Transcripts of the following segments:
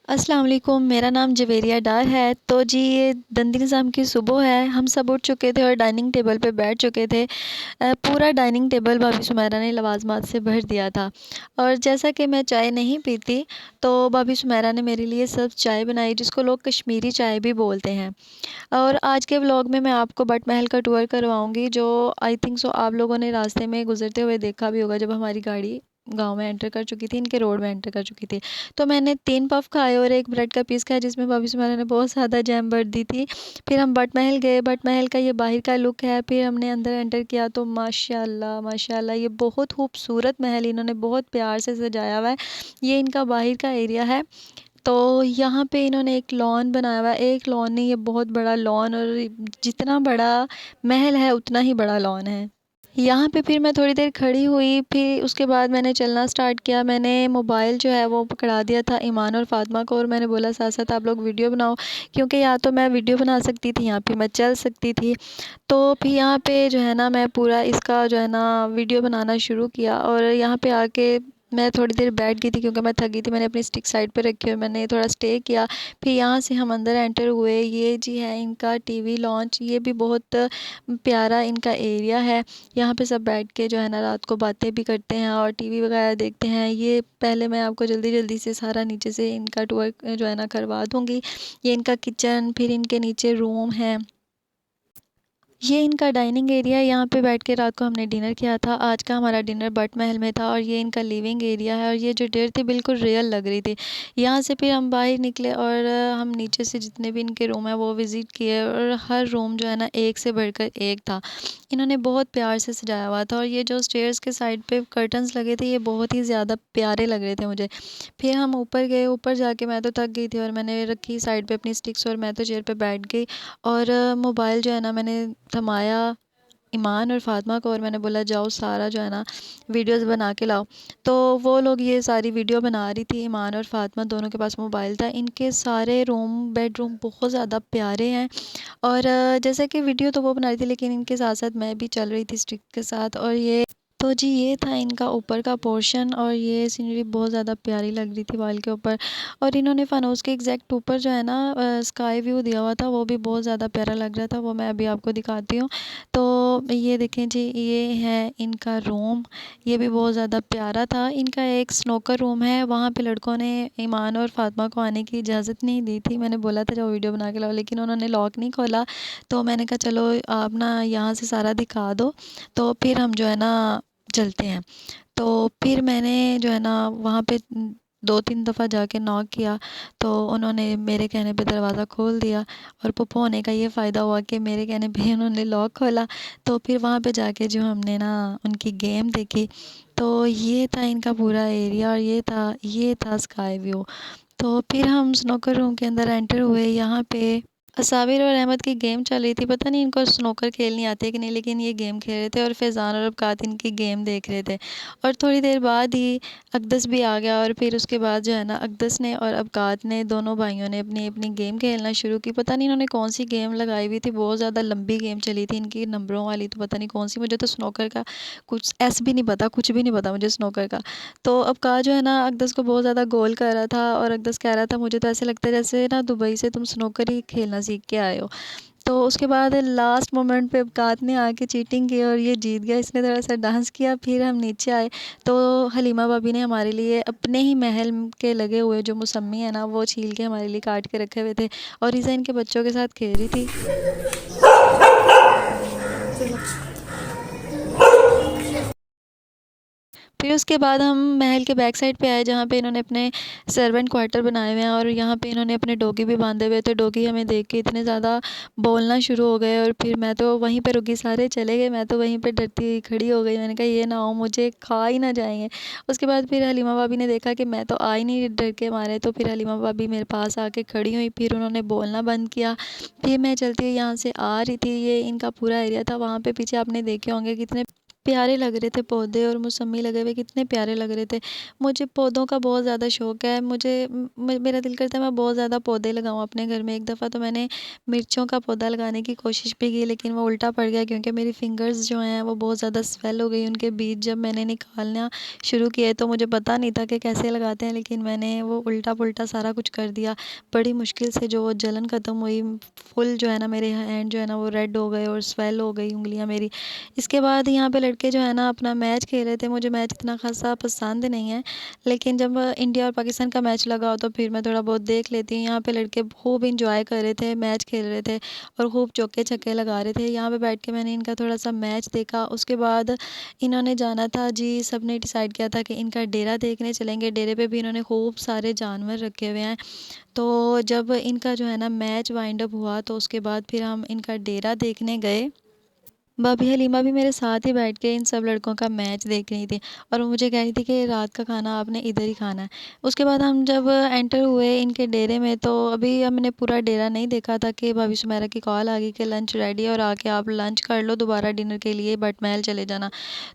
अस्सलाम वालेकुम। मेरा नाम जवेरिया डार है। तो जी ये दंदी निज़ाम की सुबह है। हम सब उठ चुके थे और डाइनिंग टेबल पे बैठ चुके थे। पूरा डाइनिंग टेबल भाभी सुमेरा ने लवाज़मात से भर दिया था। और जैसा कि मैं चाय नहीं पीती, तो भाभी सुमेरा ने मेरे लिए सिर्फ चाय बनाई, जिसको लोग कश्मीरी चाय भी बोलते हैं। और आज के व्लॉग में मैं आपको बट महल का टूर करवाऊँगी, जो आई थिंक सो आप लोगों ने रास्ते में गुज़रते हुए देखा भी होगा, जब हमारी गाड़ी गाँव में एंटर कर चुकी थी, इनके रोड में एंटर कर चुकी थी। तो मैंने 3 पफ खाए और 1 ब्रेड का पीस खाया, जिसमें भाभी सुमेरा ने बहुत ज़्यादा जैम भर दी थी। फिर हम बट महल गए। बट महल का ये बाहर का लुक है। फिर हमने अंदर एंटर किया तो माशाल्लाह माशाल्लाह, ये बहुत खूबसूरत महल इन्होंने बहुत प्यार से सजाया हुआ है। ये इनका बाहर का एरिया है। तो यहाँ पे इन्होंने एक लॉन बनाया हुआ है। एक लॉन नहीं, ये बहुत बड़ा लॉन, और जितना बड़ा महल है उतना ही बड़ा लॉन है। यहाँ पे फिर मैं थोड़ी देर खड़ी हुई, फिर उसके बाद मैंने चलना स्टार्ट किया। मैंने मोबाइल जो है वो पकड़ा दिया था ईमान और फ़ातिमा को, और मैंने बोला साथ साथ आप लोग वीडियो बनाओ, क्योंकि या तो मैं वीडियो बना सकती थी, यहाँ पे मैं चल सकती थी। तो फिर यहाँ पे जो है ना, मैं पूरा इसका जो है ना वीडियो बनाना शुरू किया। और यहाँ पे आके मैं थोड़ी देर बैठ गई थी, क्योंकि मैं थक गई थी। मैंने अपनी स्टिक साइड पे रखी और मैंने थोड़ा स्टे किया। फिर यहाँ से हम अंदर एंटर हुए। ये जी है इनका टीवी लॉन्च। ये भी बहुत प्यारा इनका एरिया है। यहाँ पे सब बैठ के जो है ना रात को बातें भी करते हैं और टीवी वगैरह देखते हैं। ये पहले मैं आपको जल्दी जल्दी से सारा नीचे से इनका टूर जो है ना करवा दूँगी। ये इनका किचन, फिर इनके नीचे रूम है। ये इनका डाइनिंग एरिया है। यहाँ पे बैठ के रात को हमने डिनर किया था। आज का हमारा डिनर बट महल में था। और ये इनका लिविंग एरिया है, और ये जो डेयर थी बिल्कुल रियल लग रही थी। यहाँ से फिर हम बाहर निकले और हम नीचे से जितने भी इनके रूम है वो विज़िट किए, और हर रूम जो है ना एक से बढ़कर एक था। इन्होंने बहुत प्यार से सजाया हुआ था। और ये जो स्टेयर्स के साइड पे कर्टन्स लगे थे, ये बहुत ही ज़्यादा प्यारे लग रहे थे मुझे। फिर हम ऊपर गए। ऊपर जाके मैं तो थक गई थी, और मैंने रखी साइड पे अपनी स्टिक्स, और मैं तो चेयर पे बैठ गई। और मोबाइल जो है ना मैंने थमाया ईमान और फ़ातिमा को, और मैंने बोला जाओ सारा जो है ना वीडियोस बना के लाओ। तो वो लोग ये सारी वीडियो बना रही थी। ईमान और फ़ातिमा दोनों के पास मोबाइल था। इनके सारे रूम बेडरूम बहुत ज़्यादा प्यारे हैं। और जैसे कि वीडियो तो वो बना रही थी, लेकिन इनके साथ साथ मैं भी चल रही थी स्टिक के साथ। और ये तो जी ये था इनका ऊपर का पोर्शन, और ये सीनरी बहुत ज़्यादा प्यारी लग रही थी वॉल के ऊपर। और इन्होंने फ़ानूस के एग्जैक्ट ऊपर जो है ना स्काई व्यू दिया हुआ था, वो भी बहुत ज़्यादा प्यारा लग रहा था। वो मैं अभी आपको दिखाती हूँ। तो ये देखें जी, ये है इनका रूम। ये भी बहुत ज़्यादा प्यारा था। इनका एक स्नोकर रूम है, वहाँ पे लड़कों ने ईमान और फ़ातिमा को आने की इजाज़त नहीं दी थी। मैंने बोला था जाओ वीडियो बना के लाओ, लेकिन उन्होंने लॉक नहीं खोला। तो मैंने कहा चलो आप ना यहाँ से सारा दिखा दो, तो फिर हम जो है ना चलते हैं। तो फिर मैंने जो है ना वहाँ पे 2-3 दफ़ा जाके नॉक किया, तो उन्होंने मेरे कहने पे दरवाज़ा खोल दिया। और पुप्पो होने का ये फ़ायदा हुआ कि मेरे कहने पे उन्होंने लॉक खोला। तो फिर वहाँ पे जाके जो हमने ना उनकी गेम देखी। तो ये था इनका पूरा एरिया, और ये था स्काई व्यू। तो फिर हम स्नोकर रूम के अंदर एंटर हुए। यहाँ पे साबिर और अहमद की गेम चल रही थी। पता नहीं इनको स्नोकर खेलनी आती है कि नहीं, लेकिन ये गेम खेल रहे थे, और फैज़ान और अबकात इनकी गेम देख रहे थे। और थोड़ी देर बाद ही अक़दस भी आ गया। और फिर उसके बाद जो है ना अक़दस ने और अबकात ने, दोनों भाइयों ने अपनी अपनी गेम खेलना शुरू की। पता नहीं इन्होंने कौन सी गेम लगाई हुई थी, बहुत ज़्यादा लंबी गेम चली थी इनकी नंबरों वाली। तो पता नहीं कौन सी, मुझे तो स्नोकर का कुछ ऐस भी नहीं पता, कुछ भी नहीं पता मुझे स्नोकर का। तो अबकात जो है ना अक़दस को बहुत ज़्यादा गोल कर रहा था, और अक़दस कह रहा था मुझे तो ऐसे लगता है जैसे ना दुबई से तुम स्नोकर ही खेलना सीख के आए हो। तो उसके बाद लास्ट मोमेंट पे अबकात ने आके चीटिंग की, और ये जीत गया। इसने थोड़ा-सा डांस किया। फिर हम नीचे आए, तो हलीमा भाभी ने हमारे लिए अपने ही महल के लगे हुए जो मौसम्मी है ना, वो छील के हमारे लिए काट के रखे हुए थे, और रीज़ा इनके बच्चों के साथ खेल रही थी। फिर उसके बाद हम महल के बैक साइड पे आए, जहाँ पे इन्होंने अपने सर्वेंट क्वार्टर बनाए हुए हैं, और यहाँ पे इन्होंने अपने डॉगी भी बांधे हुए थे। डॉगी हमें देख के इतने ज़्यादा बोलना शुरू हो गए, और फिर मैं तो वहीं पे रुकी, सारे चले गए, मैं तो वहीं पे डरती हुई खड़ी हो गई। मैंने कहा ये ना हो मुझे खा ही ना जाएंगे। उसके बाद फिर हलीमा भाभी ने देखा कि मैं तो आ ही नहीं डर के मारे, तो फिर हलीमा भाभी मेरे पास आके खड़ी हुई। फिर उन्होंने बोलना बंद किया। फिर मैं चलती हुई यहाँ से आ रही थी। ये इनका पूरा एरिया था। वहाँ पे पीछे आपने देखे होंगे कितने प्यारे लग रहे थे पौधे, और मौसमी लगे हुए कितने प्यारे लग रहे थे। मुझे पौधों का बहुत ज़्यादा शौक़ है। मेरा दिल करता है मैं बहुत ज़्यादा पौधे लगाऊँ अपने घर में। एक दफ़ा तो मैंने मिर्चों का पौधा लगाने की कोशिश भी की, लेकिन वो उल्टा पड़ गया, क्योंकि मेरी फ़िंगर्स जो हैं वो बहुत ज़्यादा स्वेल हो गई। उनके बीज जब मैंने निकालना शुरू किए तो मुझे पता नहीं था कि कैसे लगाते हैं, लेकिन मैंने वो उल्टा-पुल्टा सारा कुछ कर दिया। बड़ी मुश्किल से जो वो जलन ख़त्म हुई, फुल जो है ना मेरे हैंड जो है ना वो रेड हो गए और स्वेल हो गई उँगलियाँ मेरी। इसके बाद यहाँ पे लड़के जो है ना अपना मैच खेल रहे थे। मुझे मैच इतना ख़ासा पसंद नहीं है, लेकिन जब इंडिया और पाकिस्तान का मैच लगा हो तो फिर मैं थोड़ा बहुत देख लेती हूँ। यहाँ पे लड़के खूब इंजॉय कर रहे थे, मैच खेल रहे थे और खूब चौके-छक्के लगा रहे थे। यहाँ पे बैठ के मैंने इनका थोड़ा-सा मैच देखा। उसके बाद इन्होंने जाना था जी, सबने डिसाइड किया था कि इनका डेरा देखने चलेंगे। डेरे पे भी इन्होंने खूब सारे जानवर रखे हुए हैं। तो जब इनका जो है ना मैच वाइंड अप हुआ तो उसके बाद फिर हम इनका डेरा देखने गए। भाभी हलीमा भी मेरे साथ ही बैठ के इन सब लड़कों का मैच देख रही थी, और वो मुझे कह रही थी कि रात का खाना आपने इधर ही खाना है। उसके बाद हम जब एंटर हुए इनके डेरे में, तो अभी हमने पूरा डेरा नहीं देखा था कि भाभी सुमेरा की कॉल आ गई कि लंच रेडी है और आके आप लंच कर लो, दोबारा डिनर के लिए बट महल चले जाना।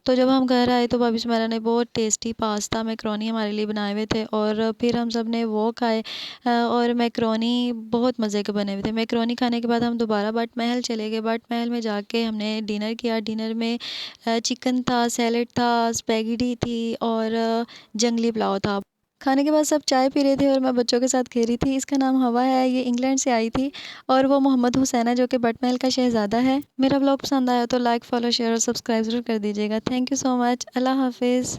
तो जब हम घर आए तो भाभी सुमेरा ने बहुत टेस्टी पास्ता मैक्रोनी हमारे लिए बनाए हुए थे, और फिर हम सब ने वो खाए। और मैक्रोनी बहुत मज़े के बने हुए थे। मैक्रोनी खाने के बाद हम दोबारा बट महल चले गए। बट महल में जाके हमने डिनर किया। डिनर में चिकन था, सैलेड था, स्पैगेटी थी और जंगली पुलाव था। खाने के बाद सब चाय पी रहे थे और मैं बच्चों के साथ खेल रही थी। इसका नाम हवा है, ये इंग्लैंड से आई थी, और वो मोहम्मद हुसैन है जो कि बट महल का शहज़ादा है। मेरा व्लॉग पसंद आया तो लाइक, फॉलो, शेयर और सब्सक्राइब ज़रूर कर दीजिएगा। Thank you so much. अल्लाह हाफ़िज़।